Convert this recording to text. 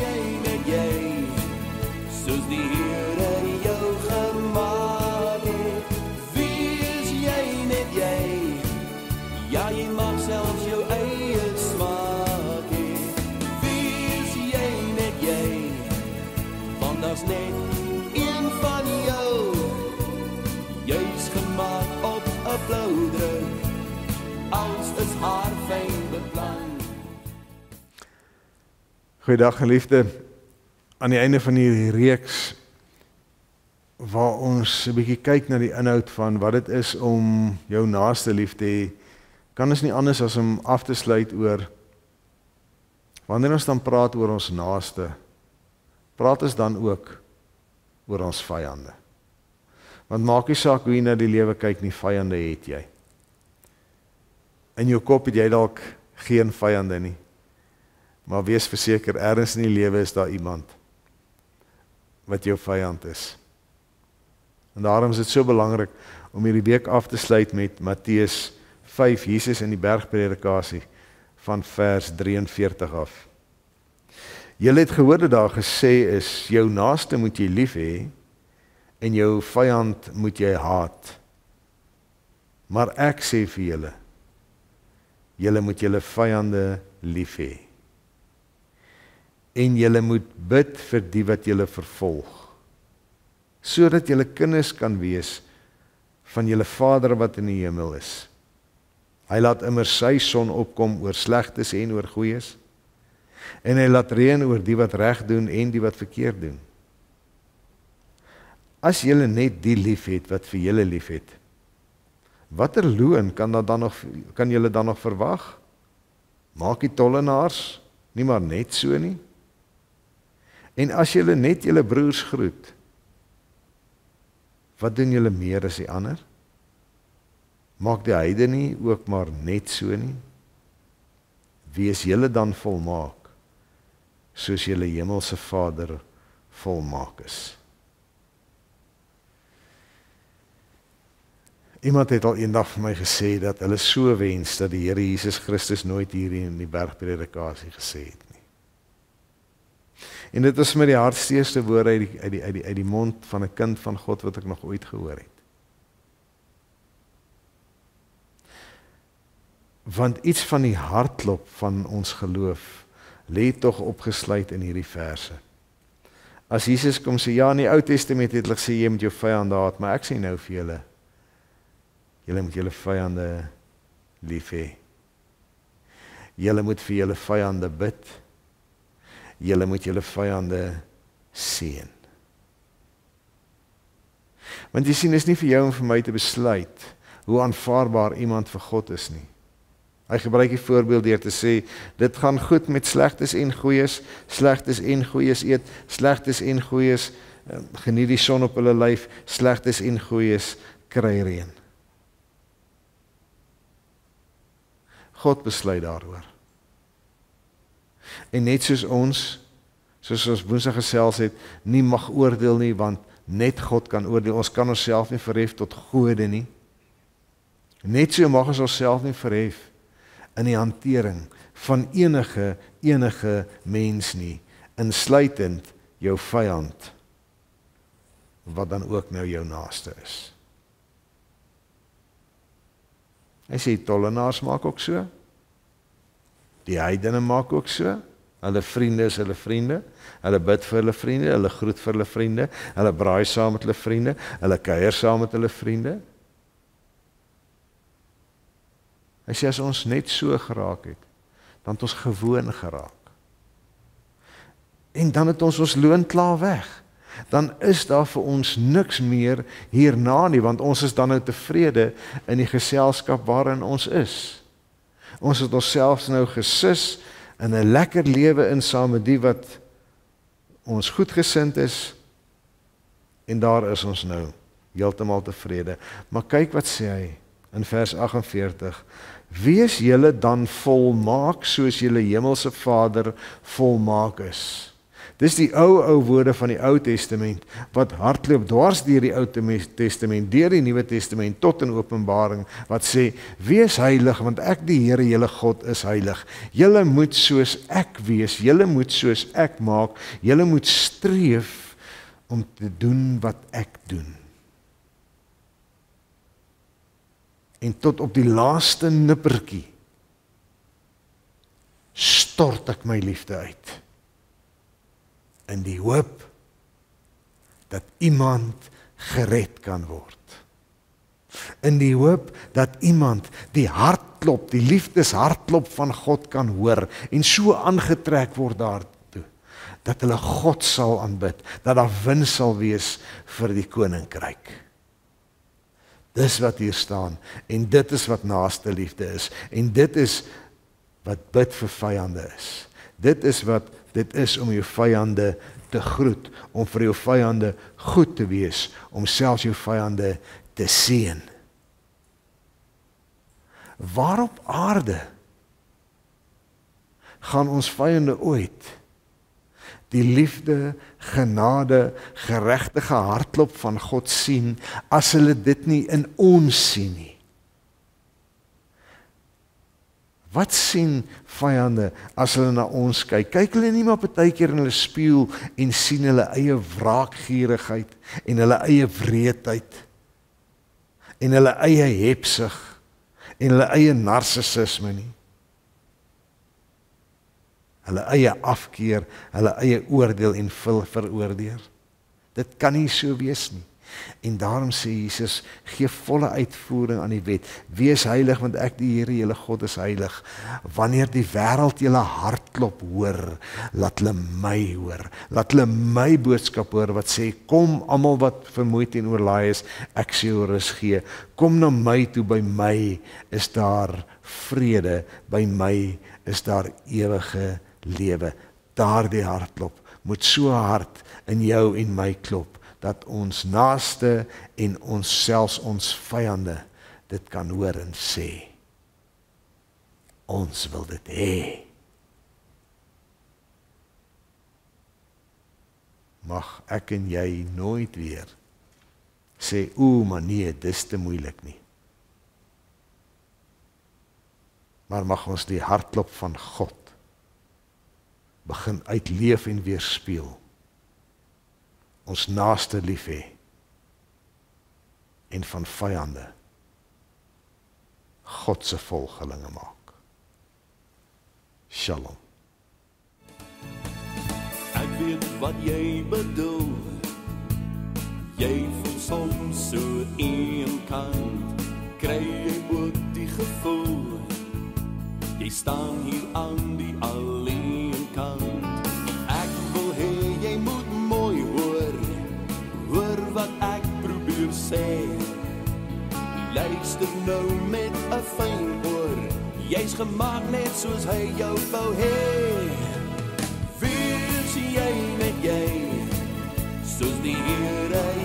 jy net jy, soos die Here jou gemaak het. Wees jy net jy, ja jy mag selfs jou eie smaak hê. Wees jy net jy, want daar's net een van jou, jy's gemaak op 'n blauwdruk, alles is haar fyn beplan. Goeiedag geliefde, aan die einde van hierdie reeks waar ons 'n bietjie kyk na die inhoud van wat dit is om jou naaste lief te hê, kan ons nie anders as om af te sluit oor, wanneer ons dan praat oor ons naaste, praat ons dan ook oor ons vyande. Want maak nie saak hoe jy na die lewe kyk nie, vyande het jy. In jou kop het jy dalk geen vyande nie, maar wees verseker, ergens in die lewe is daar iemand wat jou vyand is. En daarom is dit so belangrik om hierdie week af te sluit met Matteus 5, Jesus in die bergpredikasie van vers 43 af. Julle het gehoor dat daar gesê is, jou naaste moet jy lief hê en jou vyand moet jy haat. Maar ek sê vir julle, julle moet julle vyande lief hê. En julle moet bid vir die wat julle vervolg, sodat julle kinders kan wees van julle Vader wat in die hemel is. Hy laat immer sy son opkom oor slegtes en oor goeies, en hy laat reën oor die wat reg doen en die wat verkeerd doen. As julle net die lief het wat vir julle lief het, watter loon kan julle dan nog verwag? Maak die tollenaars nie maar net so nie? En as julle net julle broers groet, wat doen julle meer as die ander? Maak die heidene nie ook maar net so nie? Wees julle dan volmaak, soos julle hemelse Vader volmaak is. Iemand het al eendag vir my gesê dat hulle so wens dat die Here Jesus Christus nooit hier in die bergpredikasie gesê het nie. En dit is met die hartsteeste woorde uit die mond van 'n kind van God wat ek nog ooit gehoor het. Want iets van die hartklop van ons geloof lê tog opgesluit in hierdie verse. As Jesus kom sê, ja, in die Ou Testament het hulle gesê, jy moet jou vyande haat, maar ek sê nou vir julle, julle moet julle vyande lief hê. Julle moet vir julle vyande bid. Julle moet julle vyande seën. Want jy sien, is nie vir jou en vir my te besluit hoe aanvaarbaar iemand vir God is nie. Hy gebruik die voorbeeld deur te sê, dit gaan goed met slegtes en goeies eet, slegtes en goeies geniet die son op hulle lyf, slegtes en goeies kry reën. God besluit daaroor. En net soos ons Woensdag gesels het, nie mag oordeel nie, want net God kan oordeel. Ons kan onsself nie verhef tot gode nie. Net so mag ons onsself nie verhef in die hantering van enige mens nie, insluitend jou vyand, wat dan ook nou jou naaste is. Hy sê, tollenaars maak ook so, die heidene maak ook so, hulle vriende is hulle vriende, hulle bid vir hulle vriende, hulle groet vir hulle vriende, hulle braai saam met hulle vriende, hulle kuier saam met hulle vriende. Hy sê, as ons net so geraak het, dan het ons gewoon geraak. En dan het ons loon klaar weg. Dan is daar vir ons niks meer hierna nie, want ons is dan nou tevrede in die geselskap waarin ons is. Ons het onsself nou gesis in 'n lekker lewe in saam met die wat ons goedgesind is, en daar is ons nou heeltemal tevrede. Maar kyk wat sê hy in vers 48, wees julle dan volmaak soos julle hemelse Vader volmaak is. Dis die ou woorde van die Ou Testament, wat hardloop dwars deur die Ou Testament, deur die Nuwe Testament, tot in Openbaring, wat sê, wees heilig, want ek die Here, julle God, is heilig. Julle moet soos ek wees, julle moet soos ek maak, julle moet streef om te doen wat ek doen. En tot op die laaste nippertjie stort ek my liefde uit, in die hoop dat iemand gered kan word. In die hoop dat iemand die hartklop, die liefdeshartklop van God kan hoor en so aangetrek word daartoe, dat hulle God sal aanbid, dat daar wins sal wees vir die koninkryk. Dis wat hier staan, en dit is wat naaste liefde is, en dit is wat bid vir vyande is. Dit is wat dit is om jou vyande te groet, om vir jou vyande goed te wees, om selfs jou vyande te seën. Waar op aarde gaan ons vyande ooit die liefde, genade, geregtige hartklop van God sien, as hulle dit nie in ons sien nie? Wat sien vyande as hulle na ons kyk? Kyk hulle nie maar partykeer in hulle spieël en sien hulle eie wraakgierigheid en hulle eie wreedheid en hulle eie hebsug en hulle eie narcissisme nie? Hulle eie afkeer, hulle eie oordeel en veroordeel. Dit kan nie so wees nie. En daarom sê Jesus, gee volle uitvoering aan die wet. Wees heilig, want ek die Here, julle God, is heilig. Wanneer die wêreld julle hartklop hoor, laat hulle my hoor. Laat hulle my boodskap hoor, wat sê, kom almal wat vermoeid en oorlaai is, ek sê jou rus gee. Kom na my toe, by my is daar vrede, by my is daar ewige lewe. Daardie hartklop moet so hard in jou en my klop, dat ons naaste en ons selfs ons vyande dit kan hoor en sê, ons wil dit hê. Mag ek en jy nooit weer sê, maar nee, dis te moeilik nie. Maar mag ons die hartklop van God begin uitleef en weerspieël. Ons naaste lief hê en van vyande God se volgelinge maak. Shalom. Ek weet wat jy bedoel. Jy voel soms so eenkant, kry jy ook die gevoel. Jy staan hier aan die alleen kant. Ek wil hê jy moet mooi hoor wat ek probeer sê. Luister nou met 'n fyn oor, jy's gemaak net soos hy jou wou hê. Wees jy net jy, soos die Here